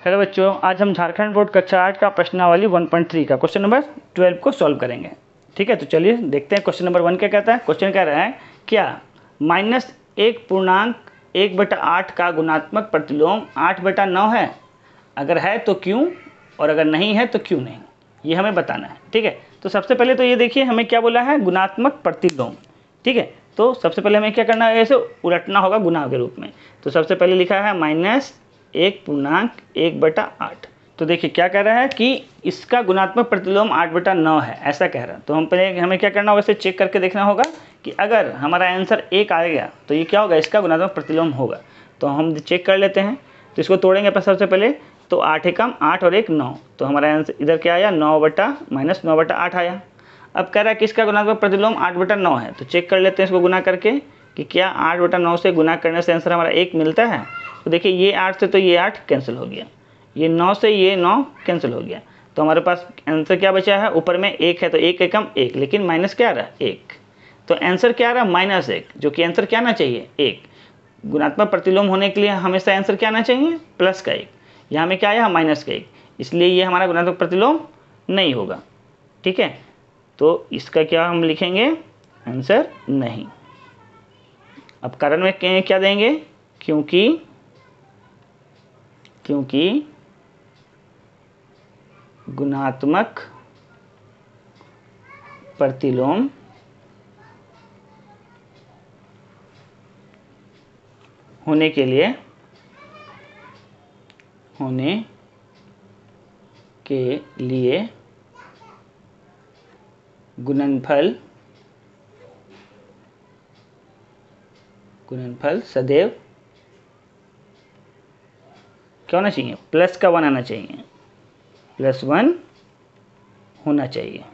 Hello बच्चों, आज हम झारखंड बोर्ड कक्षा 8 का प्रश्नावली 1.3 का क्वेश्चन नंबर 12 को सॉल्व करेंगे। ठीक है, तो चलिए देखते हैं क्वेश्चन नंबर 1 क्या कहता है। क्वेश्चन कह रहा है क्या -1.1/8 का गुणात्मक प्रतिलोम 8/9 है? अगर है तो क्यों, और अगर नहीं है तो क्यों नहीं, ये हमें बताना है। ठीक है, तो सबसे पहले तो ये देखिए हमें क्या बोला है, गुणात्मक प्रतिलोम। ठीक है, तो सबसे पहले हमें क्या करना है, ऐसे उलटना होगा गुना के रूप में। तो सबसे पहले लिखा है -1.1/8। तो देखिए क्या कह रहा है कि इसका गुणात्मक प्रतिलोम 8/9 है, ऐसा कह रहा है। तो हम पहले हमें क्या करना होगा, इसे चेक करके देखना होगा कि अगर हमारा आंसर 1 आ गया तो ये क्या होगा, इसका गुणात्मक प्रतिलोम होगा। तो हम चेक कर लेते हैं। तो इसको तोड़ेंगे पर सबसे पहले, तो 8 एकम 8 और 1 9, तो हमारा आंसर इधर क्या आया, -9/8 आया। अब कह रहा है कि इसका गुणात्मक प्रतिलोम 8/9 है। तो चेक कर लेते हैं इसको गुना करके कि क्या 8/9 से गुना करने से आंसर हमारा 1 मिलता है। तो देखिए ये 8 से तो ये 8 कैंसिल हो गया, ये 9 से ये 9 कैंसिल हो गया। तो हमारे पास आंसर क्या बचा है, ऊपर में 1 है तो 1 एकम 1, लेकिन माइनस क्या आ रहा है, 1। तो आंसर क्या आ रहा है, -1, जो कि आंसर क्या आना चाहिए, 1। गुणात्मक प्रतिलोम होने के लिए हमेशा आंसर क्या आना चाहिए, प्लस का 1। यहाँ में क्या आया, माइनस का 1, इसलिए ये हमारा गुणात्मक प्रतिलोम नहीं होगा। ठीक है, तो इसका क्या हम लिखेंगे, आंसर नहीं। अब कारण में क्या देंगे, क्योंकि गुणात्मक प्रतिलोम होने के लिए गुणनफल सदैव क्या होना चाहिए, प्लस का 1 आना चाहिए, +1 होना चाहिए।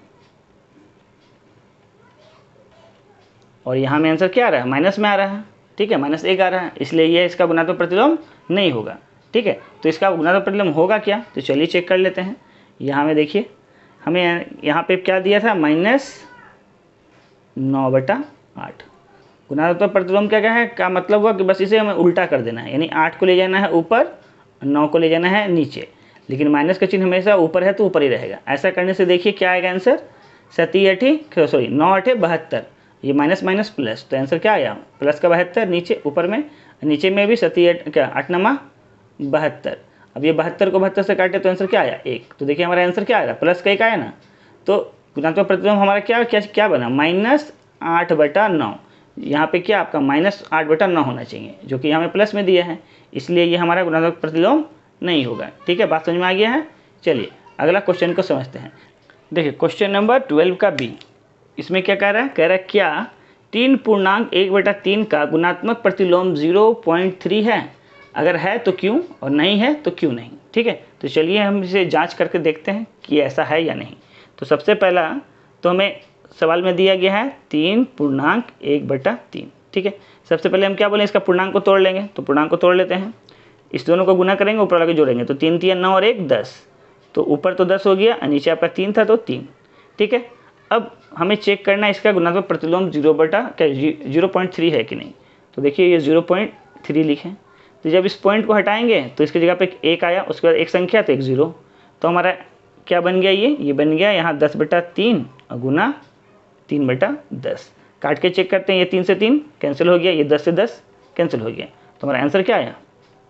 और यहाँ में आंसर क्या आ रहा है, माइनस में आ रहा है। ठीक है, -1 आ रहा है, इसलिए ये इसका गुणात्मक प्रतिलोम नहीं होगा। ठीक है, तो इसका गुणात्मक प्रतिलोम होगा क्या, तो चलिए चेक कर लेते हैं। यहाँ में देखिए हमें यहाँ पे क्या दिया था, -9/8। गुणात्मक प्रतिलोम क्या है, का मतलब हुआ कि बस इसे हमें उल्टा कर देना है, यानी 8 को ले जाना है ऊपर, 9 को ले जाना है नीचे, लेकिन माइनस का चिन्ह हमेशा ऊपर है तो ऊपर ही रहेगा। ऐसा करने से देखिए क्या आएगा आंसर, 9×8 = 72। ये माइनस माइनस प्लस, तो आंसर क्या आया, प्लस का 72, नीचे ऊपर में, नीचे में भी 7 क्या 8×9 = 72। अब ये 72 को 72 से काटे तो आंसर क्या आया, 1। तो देखिए हमारा आंसर क्या आएगा, प्लस का 1 आया ना। तो गुणात्मक प्रतिलोम हमारा क्या बना, -8/9। यहाँ पे क्या आपका -8/9 होना चाहिए, जो कि हमें प्लस में दिया है, इसलिए ये हमारा गुणात्मक प्रतिलोम नहीं होगा। ठीक है, बात समझ में आ गया है। चलिए अगला क्वेश्चन को समझते हैं। देखिए क्वेश्चन नंबर 12 का बी, इसमें क्या कह रहा है, क्या 3.1/3 का गुणात्मक प्रतिलोम 0.3 है? अगर है तो क्यों, और नहीं है तो क्यों नहीं। ठीक है, तो चलिए हम इसे जांच करके देखते हैं कि ऐसा है या नहीं। तो सबसे पहला तो हमें सवाल में दिया गया है 3.1/3। ठीक है, सबसे पहले हम क्या बोलें, इसका पूर्णांक को तोड़ लेंगे। तो पूर्णांक को तोड़ लेते हैं, इस दोनों को गुना करेंगे, ऊपर वाले को जोड़ेंगे, तो 3 3 9 और 1 10। तो ऊपर तो 10 हो गया, नीचे आपका 3 था तो 3। ठीक है, अब हमें चेक करना है इसका गुणात्मक प्रतिलोम 0.3 है कि नहीं। तो देखिए ये 0.3 लिखें, तो जब इस पॉइंट को हटाएंगे तो इसकी जगह पे 1 आया, उसके बाद एक संख्या तो 1 0। तो हमारा क्या बन गया, ये बन गया यहाँ 10/3 और गुना 3/10। काट के चेक करते हैं, ये 3 से 3 कैंसिल हो गया, ये 10 से 10 कैंसिल हो गया। तो हमारा आंसर क्या आया,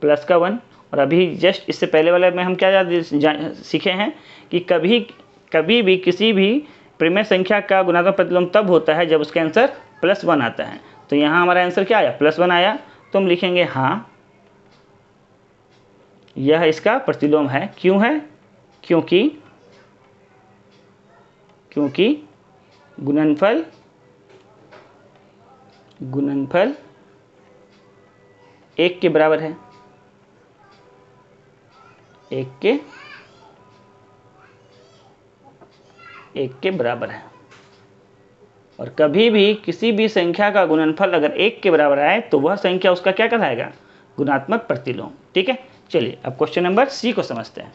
प्लस का 1। और अभी जस्ट इससे पहले वाले में हम क्या सीखे हैं कि कभी भी किसी भी परिमेय संख्या का गुणात्मक प्रतिलोम तब होता है जब उसका आंसर +1 आता है। तो यहाँ हमारा आंसर क्या आया, +1 आया। तो हम लिखेंगे हाँ यह इसका प्रतिलोम है। क्यों है, क्योंकि गुणनफल 1 के बराबर है, 1 के बराबर है। और कभी भी किसी भी संख्या का गुणनफल अगर 1 के बराबर आए तो वह संख्या उसका क्या कहलाएगा, गुणात्मक प्रतिलोम। ठीक है, चलिए अब क्वेश्चन नंबर सी को समझते हैं।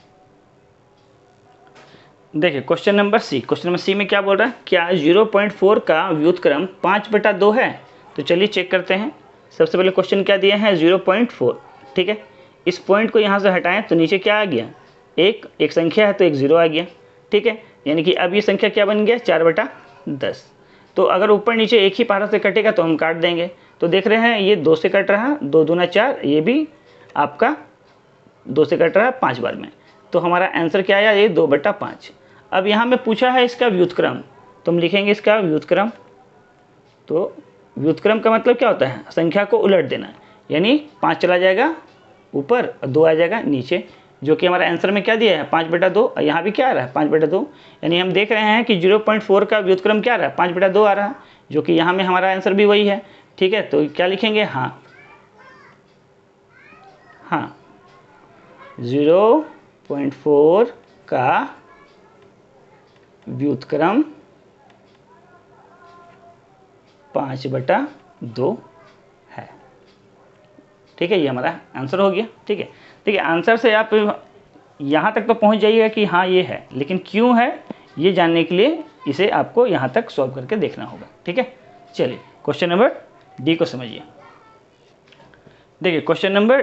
देखिए क्वेश्चन नंबर सी में क्या बोल रहा है, क्या 0.4 का व्युत्क्रम 5/2 है? तो चलिए चेक करते हैं। सबसे पहले क्वेश्चन क्या दिए हैं, 0.4। ठीक है, इस पॉइंट को यहाँ से हटाएं तो नीचे क्या आ गया, एक संख्या है तो एक 0 आ गया, ठीक है। यानी कि अब ये संख्या क्या बन गया, 4/10। तो अगर ऊपर नीचे एक ही पारा से कटेगा तो हम काट देंगे। तो देख रहे हैं ये 2 से कट रहा, 2 दूना 4, ये भी आपका 2 से कट रहा है 5 बार में। तो हमारा आंसर क्या आया, ये 2/5। अब यहाँ में पूछा है इसका व्युत्क्रम, तो हम लिखेंगे इसका व्युत्क्रम। तो व्युत्क्रम का मतलब क्या होता है, संख्या को उलट देना, यानी 5 चला जाएगा ऊपर और 2 आ जाएगा नीचे, जो कि हमारा आंसर में क्या दिया है 5/2, और यहाँ भी क्या आ रहा है 5/2। यानी हम देख रहे हैं कि 0.4 का व्युत्क्रम क्या आ रहा है 5/2 आ रहा है, जो कि यहाँ में हमारा आंसर भी वही है, ठीक है। तो क्या लिखेंगे, हाँ 0.4 का व्युत्क्रम 5/2 है, ठीक है। ये हमारा आंसर हो गया, ठीक है। देखिए आंसर से आप यहाँ तक तो पहुँच जाइएगा कि हाँ ये है, लेकिन क्यों है ये जानने के लिए इसे आपको यहाँ तक सॉल्व करके देखना होगा, ठीक है। चलिए क्वेश्चन नंबर डी को समझिए। देखिए क्वेश्चन नंबर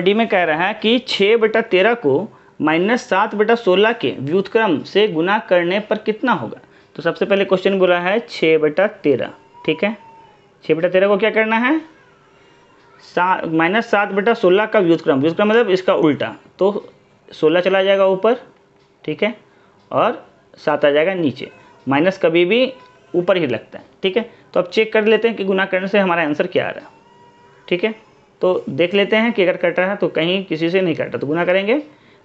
डी में कह रहा है कि 6/13 को -7/16 के व्युत्क्रम से गुना करने पर कितना होगा। तो सबसे पहले क्वेश्चन बोला है 6/13, ठीक है। 6/13 को क्या करना है, -7/16 का व्युत्क्रम मतलब इसका उल्टा, तो 16 चला जाएगा ऊपर, ठीक है, और 7 आ जाएगा नीचे। माइनस कभी भी ऊपर ही लगता है, ठीक है। तो अब चेक कर लेते हैं कि गुना करने से हमारा आंसर क्या आ रहा है, ठीक है। तो देख लेते हैं कि अगर कट रहा है तो कहीं किसी से नहीं कटा, तो गुना करेंगे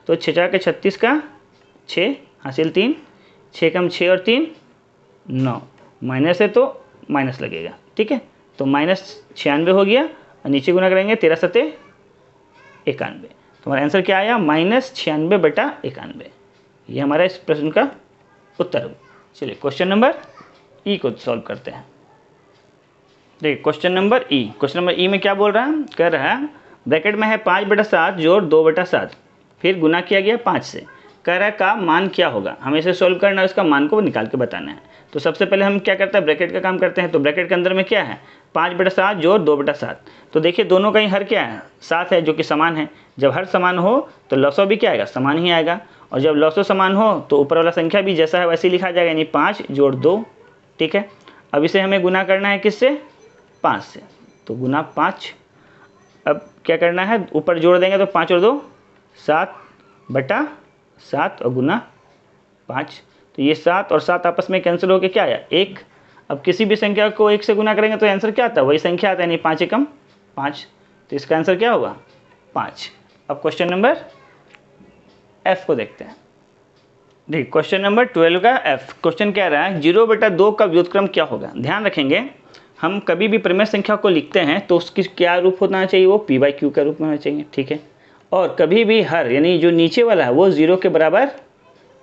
तो 6 4 के 36 का 6 हासिल 3, 6 कम 6 और 3 9, माइनस है तो माइनस लगेगा, ठीक है। तो -96 हो गया, और नीचे गुना करेंगे 13 सते 91। तो हमारा आंसर क्या आया, -96/91। ये हमारा इस प्रश्न का उत्तर हो। चलिए क्वेश्चन नंबर ई को सॉल्व करते हैं। देखिए क्वेश्चन नंबर ई में क्या बोल रहा है, कह रहा है ब्रैकेट में है 5/7 जोड़ 2/7, फिर गुना किया गया 5 से, कह रहा है का मान क्या होगा। हमें इसे सॉल्व करना है, इसका मान को निकाल के बताना है। तो सबसे पहले हम क्या करते हैं, ब्रैकेट का काम करते हैं। तो ब्रैकेट के अंदर में क्या है 5/7 जोड़ 2/7। तो देखिए दोनों का ही हर क्या है 7 है, जो कि समान है। जब हर समान हो तो लसो भी क्या आएगा, समान ही आएगा। और जब लसो समान हो तो ऊपर वाला संख्या भी जैसा है वैसे ही लिखा जाएगा, यानी 5 जोड़ 2, ठीक है। अब इसे हमें गुना करना है किससे, 5 से। तो गुना 5, अब क्या करना है, ऊपर जोड़ देंगे तो 5 और 2 7/7 और गुना 5। तो ये 7 और 7 आपस में कैंसिल होकर क्या आया 1। अब किसी भी संख्या को 1 से गुना करेंगे तो आंसर क्या आता है, वही संख्या आता है, यानी 5 एकम 5। तो इसका आंसर क्या होगा 5। अब क्वेश्चन नंबर एफ को देखते हैं। देखिए क्वेश्चन नंबर 12 का एफ क्वेश्चन कह रहा है 0/2 का व्युत्क्रम क्या होगा। ध्यान रखेंगे हम कभी भी परिमेय संख्या को लिखते हैं तो उसकी क्या रूप होना चाहिए, वो p/q का रूप में होना चाहिए, ठीक है। और कभी भी हर यानी जो नीचे वाला है वो 0 के बराबर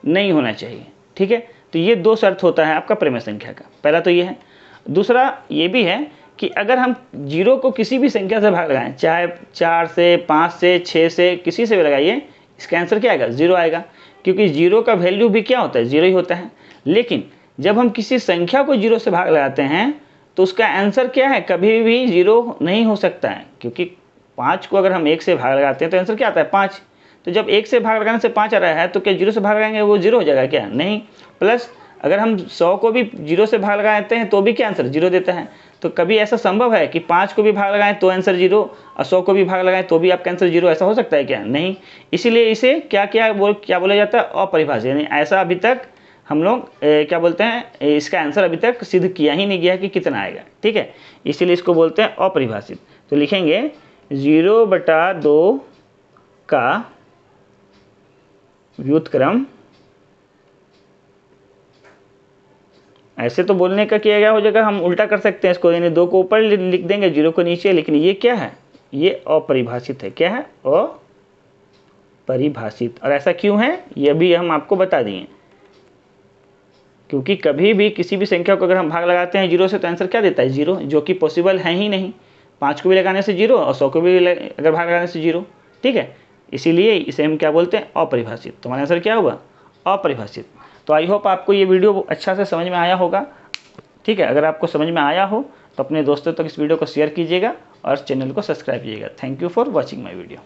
नहीं होना चाहिए, ठीक है। तो ये 2 शर्त होता है आपका परिमेय संख्या का। पहला तो ये है, दूसरा ये भी है कि अगर हम 0 को किसी भी संख्या से भाग लगाएं, चाहे 4 से 5 से 6 से किसी से भी लगाइए, इसका आंसर क्या आएगा 0 आएगा, क्योंकि 0 का वैल्यू भी क्या होता है 0 ही होता है। लेकिन जब हम किसी संख्या को 0 से भाग लगाते हैं तो उसका आंसर क्या है, कभी भी 0 नहीं हो सकता है, क्योंकि 5 को अगर हम 1 से भाग लगाते हैं तो आंसर क्या आता है 5। तो जब 1 से भाग लगाने से 5 आ रहा है तो क्या 0 से भाग लगाएंगे वो 0 हो जाएगा क्या, नहीं। प्लस अगर हम 100 को भी 0 से भाग लगाते हैं तो भी क्या आंसर 0 देता है। तो कभी ऐसा संभव है कि 5 को भी भाग लगाएं तो आंसर 0 और 100 को भी भाग लगाएं तो भी आपका आंसर 0, ऐसा हो सकता है क्या, नहीं। इसीलिए इसे क्या बोला जाता है, अपरिभाषित। यानी ऐसा अभी तक हम लोग क्या बोलते हैं, इसका आंसर अभी तक सिद्ध किया ही नहीं गया कि कितना आएगा, ठीक है। इसीलिए इसको बोलते हैं अपरिभाषित। तो लिखेंगे 0/2 का व्युत्क्रम, ऐसे तो बोलने का किया गया हो जाएगा, हम उल्टा कर सकते हैं इसको, यानी 2 को ऊपर लिख देंगे 0 को नीचे। लेकिन ये क्या है, ये अपरिभाषित है। क्या है, अपरिभाषित। और ऐसा क्यों है ये भी हम आपको बता दिए, क्योंकि कभी भी किसी भी संख्या को अगर हम भाग लगाते हैं 0 से तो आंसर क्या देता है 0, जो कि पॉसिबल है ही नहीं। 5 को भी लगाने से 0 और 100 को भी अगर भाग लगाने से 0, ठीक है। इसीलिए इसे हम क्या बोलते हैं, अपरिभाषित। तो हमारा आंसर क्या होगा, अपरिभाषित। तो आई होप आपको ये वीडियो अच्छा से समझ में आया होगा, ठीक है। अगर आपको समझ में आया हो तो अपने दोस्तों तक इस वीडियो को शेयर कीजिएगा और चैनल को सब्सक्राइब कीजिएगा। Thank you for watching my video.